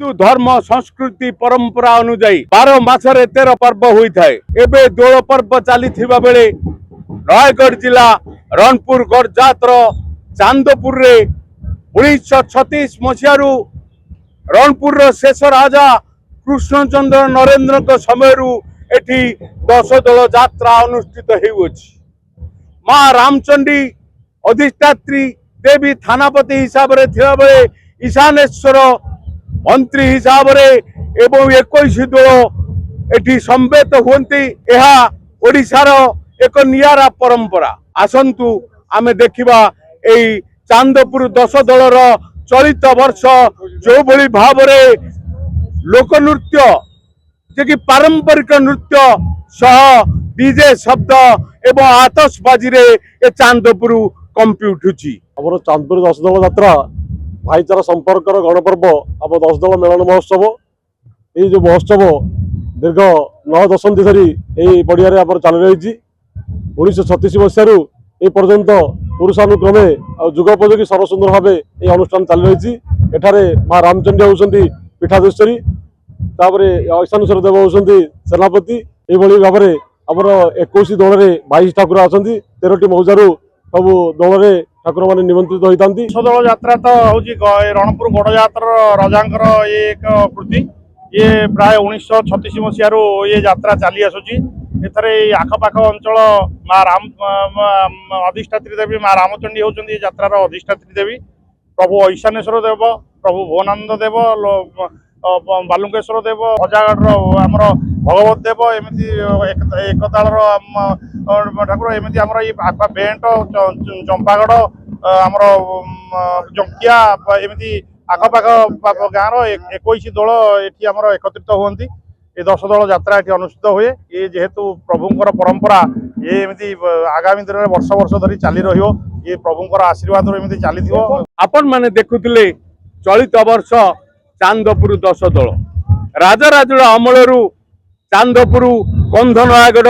हिंदू धर्म संस्कृति परंपरा अनुजाई 12 मासरे 13 पर्व होता है। एबे दोल पर्व चली बेले नयगढ़ जिला रणपुर गड़जातर चांदपुर रे 1936 मसीह रणपुर शेष राजा कृष्णचंद्र नरेंद्र समय एठी 10 दल यात्रा अनुष्ठित होउछि। माँ रामचंडी अधिष्ठात्री देवी थानापति हिसाब रे थिला बेले ईशानेश्वर मंत्री हिसाब रे एवं 21 दल एठी संवेत हुंती। एहा ओडिशार एक नियारा परंपरा। आसंतु आमे देखिबा एई चांदपुर 10 दलर चलित वर्ष जो भली भाव रे लोक नृत्य जे कि पारंपरिक नृत्य सह डीजे शब्द एवं आतशबाजी रे ए चांदपुर कंपी उठुची। हमर चांदपुर 10 दल यात्रा भाईचारा संपर्क गणपर्व अब 10 दल मेलन महोत्सव। ये जो महोत्सव दीर्घ 9 दशंधि धरी यही पड़िया चालू रही। 1936 मसीह ए पर्यंत पुरुषानुक्रमे जुगोपयोगी सर्वसुंदर भाव ये अनुष्ठान चालू रही। एठारे माँ रामचंडी होती पीठाधीश्वरी, ईशानेश्वर देव होती सेनापति। ये भाव में आमर 21 दल में 22 ठाकुर अच्छा 13टी मौजारू सब दल में ठाकुर मैंने निमंत्रित होता। 10 दल यात्रा तो हूँ रणपुर गड़जातर राजा एक कृति। ये प्राय 1936 मसीह ये यात्रा चली आसुची। एथरे आखपाख अंचल माँ राम अधिष्ठात्री देवी माँ रामचंडी होती यात्रार अधिष्ठात्री देवी। प्रभु ईशानेश्वर देव, प्रभु भुवनानंद देव, बालुकेश्वर देव, हजागढ़ आमर भगवत देव, एमती एकताल ठाकुर, एमती आमर ये बेंट चंपागढ़ आमर जंकिया एमती आखपाख गाँव 21 दल ये आमर एकत्रित हुंती। ये 10 दल यात्रा ये अनुष्ठित हुए। ये जेहेतु प्रभुंर परंपरा ये एमती आगामी दिन में वर्ष वर्ष धरी चली रहियो। ये प्रभुंर आशीर्वाद एमती चली आपण माने देखुथिले चलित वर्ष चांदपुर 10 दल राजराजुड़ अमलरू चांदपुर कंध नयागढ़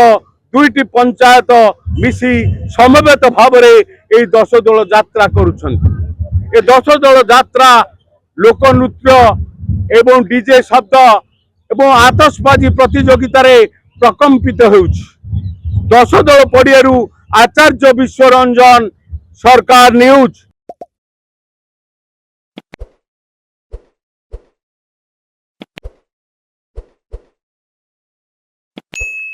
2टी पंचायत मिसी समवेत भाव में ये 10 दल यात्रा करुछन्ति। ये 10 दल यात्रा लोक नृत्य एवं डीजे शब्द एवं आतशबाजी प्रतियोगिता प्रकम्पित होउछि। 10 दल पड़ियारू आचार्य विश्वरंजन सरकार न्यूज।